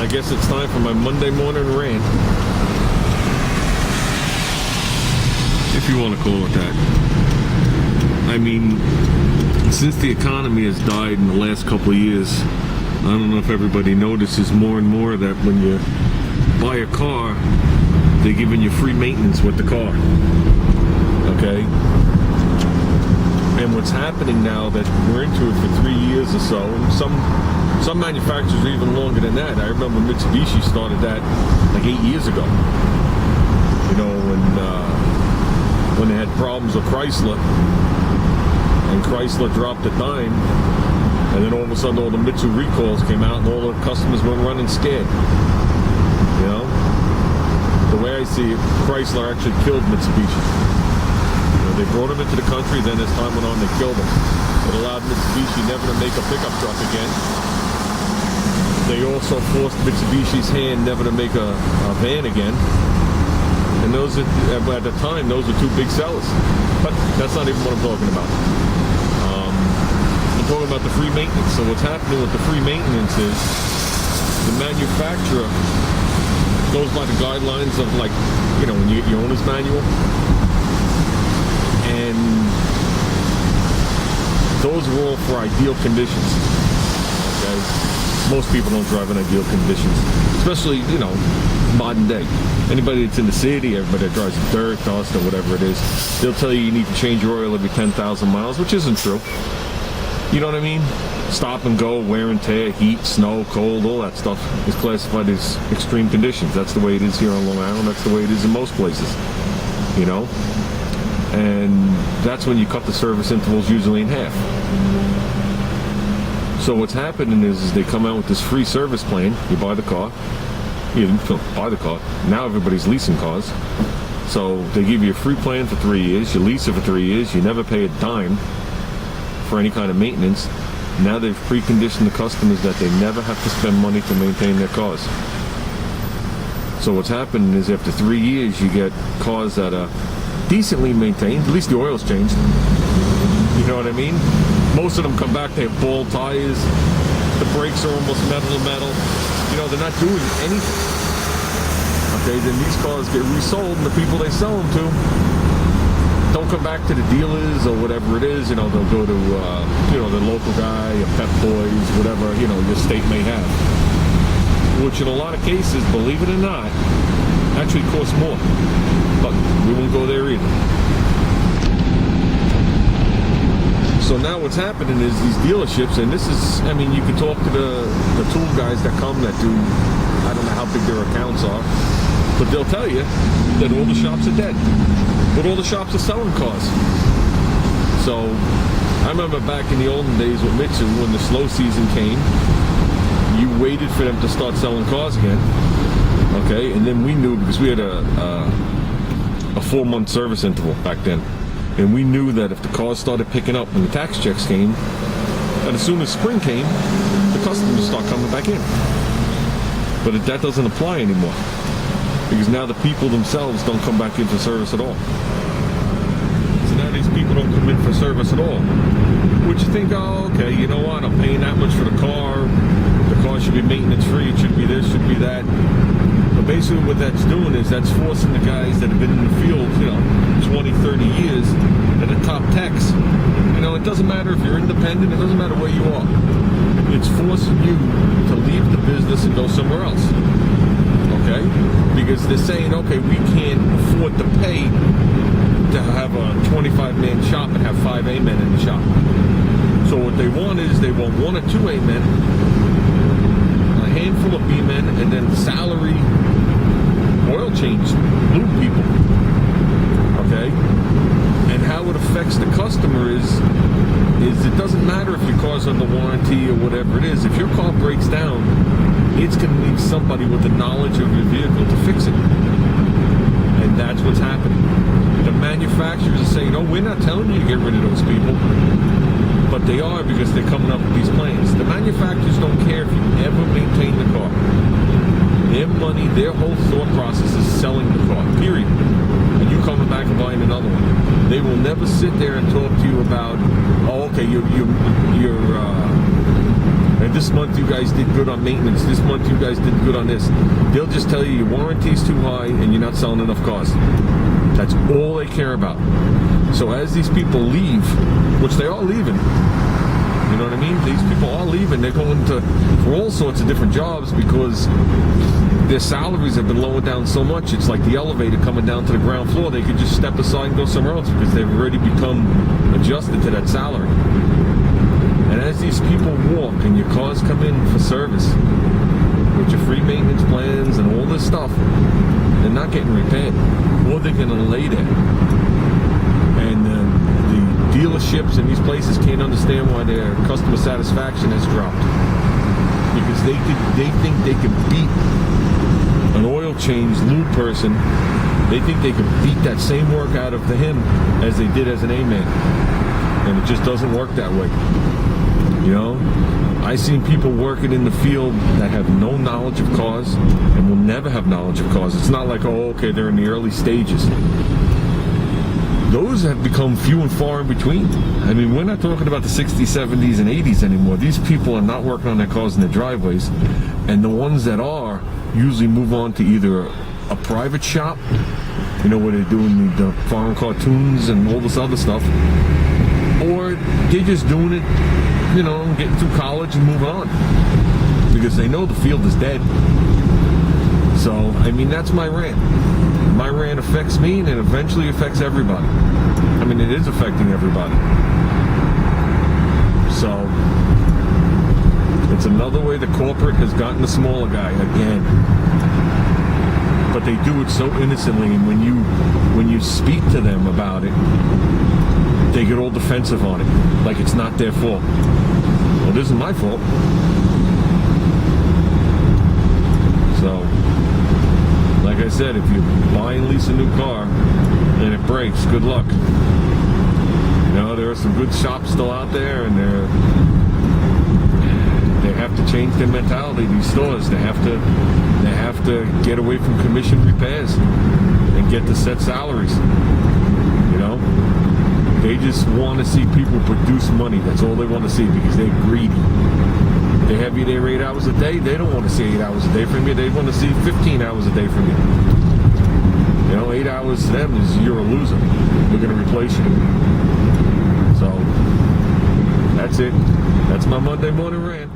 guess it's time for my Monday morning rant. If you want to call it that. I mean, since the economy has died in the last couple of years, I don't know if everybody notices more and more that when you buy a car, they're giving you free maintenance with the car. Okay? And what's happening now that we're into it for 3 years or so, and some manufacturers are even longer than that. I remember Mitsubishi started that like 8 years ago. You know, when they had problems with Chrysler, and Chrysler dropped a dime, and then all of a sudden all the Mitsu recalls came out, and all the customers went running scared. You know, the way I see it, Chrysler actually killed Mitsubishi. They brought them into the country, then as time went on, they killed them. It allowed Mitsubishi never to make a pickup truck again. They also forced Mitsubishi's hand never to make a van again. And those, at the time, those were two big sellers. But that's not even what I'm talking about. I'm talking about the free maintenance. So what's happening with the free maintenance is the manufacturer goes by the guidelines of, like, you know, when you get your owner's manual. And those are all for ideal conditions. Okay? Most people don't drive in ideal conditions, especially, you know, modern day. Anybody that's in the city, everybody that drives dirt, dust, or whatever it is, they'll tell you need to change your oil every 10,000 miles, which isn't true. You know what I mean? Stop and go, wear and tear, heat, snow, cold, all that stuff is classified as extreme conditions. That's the way it is here on Long Island. That's the way it is in most places. You know? And that's when you cut the service intervals usually in half. So what's happening is they come out with this free service plan. You buy the car. You don't buy the car. Now everybody's leasing cars. So they give you a free plan for 3 years. You lease it for 3 years. You never pay a dime for any kind of maintenance. Now they've preconditioned the customers that they never have to spend money to maintain their cars. So what's happening is after 3 years, you get cars that are decently maintained. At least the oil's changed. You know what I mean? Most of them come back, they have bald tires. The brakes are almost metal to metal. You know, they're not doing anything. Okay, then these cars get resold, and the people they sell them to don't come back to the dealers or whatever it is. You know, they'll go to, you know, the local guy, a Pep Boys, whatever, you know, your state may have. Which in a lot of cases, believe it or not, actually costs more. But we won't go there either. So now what's happening is these dealerships, and this is, I mean, you can talk to the tool guys that come that do, I don't know how big their accounts are, but they'll tell you that all the shops are dead. But all the shops are selling cars. So I remember back in the olden days with Mitsu, when the slow season came, you waited for them to start selling cars again. Okay, and then we knew, because we had a 4-month service interval back then. And we knew that if the cars started picking up when the tax checks came, that as soon as spring came, the customers would start coming back in. But that doesn't apply anymore, because now the people themselves don't come back in for service at all. So now these people don't come in for service at all. Which you think, oh, okay, you know what, I'm paying that much for the car should be maintenance free, it should be this, should be that. But basically what that's doing is that's forcing the guys that have been in the field, you know, 20, 30 years, that are top techs. You know, it doesn't matter if you're independent, it doesn't matter where you are. It's forcing you to leave the business and go somewhere else. Okay? Because they're saying, okay, we can't afford to pay to have a 25-man shop and have 5 A-men in the shop. So what they want is they want 1 or 2 A-men, a handful of B-men, and then salary oil change lube people. Okay? And how it affects the customer is it doesn't matter if your car's under warranty or whatever it is. If your car breaks down, it's going to need somebody with the knowledge of your vehicle to fix it. And that's what's happening. The manufacturers are saying, oh, we're not telling you to get rid of those people. But they are, because they're coming up with these plans. The manufacturers don't care if you ever maintain the car. Their money, their whole thought process is selling the car, period. And you coming back and buying another one. They will never sit there and talk to you about, oh, okay, And this month you guys did good on maintenance. This month you guys did good on this. They'll just tell you your warranty's too high and you're not selling enough cars. That's all they care about. So as these people leave, which they are leaving, you know what I mean? These people are leaving. They're going for all sorts of different jobs because their salaries have been lowered down so much. It's like the elevator coming down to the ground floor. They could just step aside and go somewhere else because they've already become adjusted to that salary. And as these people walk and your cars come in for service with your free maintenance plans and all this stuff, they're not getting repaired, or they're going to lay there. And the dealerships and these places can't understand why their customer satisfaction has dropped, because they think they can beat an oil change lube person. They think they can beat that same work out of him as they did as an A-man, and it just doesn't work that way. You know, I've seen people working in the field that have no knowledge of cars and will never have knowledge of cars. It's not like, oh, okay, they're in the early stages. Those have become few and far in between. I mean, we're not talking about the 60s, 70s, and 80s anymore. These people are not working on their cars in their driveways. And the ones that are usually move on to either a private shop, you know, where they're doing the foreign cartoons and all this other stuff, or they're just doing it, you know, getting through college and moving on because they know the field is dead. So, I mean, that's my rant. My rant affects me and it eventually affects everybody. I mean, it is affecting everybody. So, it's another way the corporate has gotten the smaller guy again. But they do it so innocently, and when you speak to them about it, they get all defensive on it, like it's not their fault. Well, this is my fault. So, like I said, if you buy and lease a new car and it breaks, good luck. You know, there are some good shops still out there, and they have to change their mentality. These stores, they have to get away from commission repairs and get to set salaries. You know, they just want to see people produce money. That's all they want to see because they're greedy. They have you there 8 hours a day. They don't want to see 8 hours a day from you. They want to see 15 hours a day from you. You know, 8 hours to them is you're a loser. We're going to replace you. So, that's it. That's my Monday morning rant.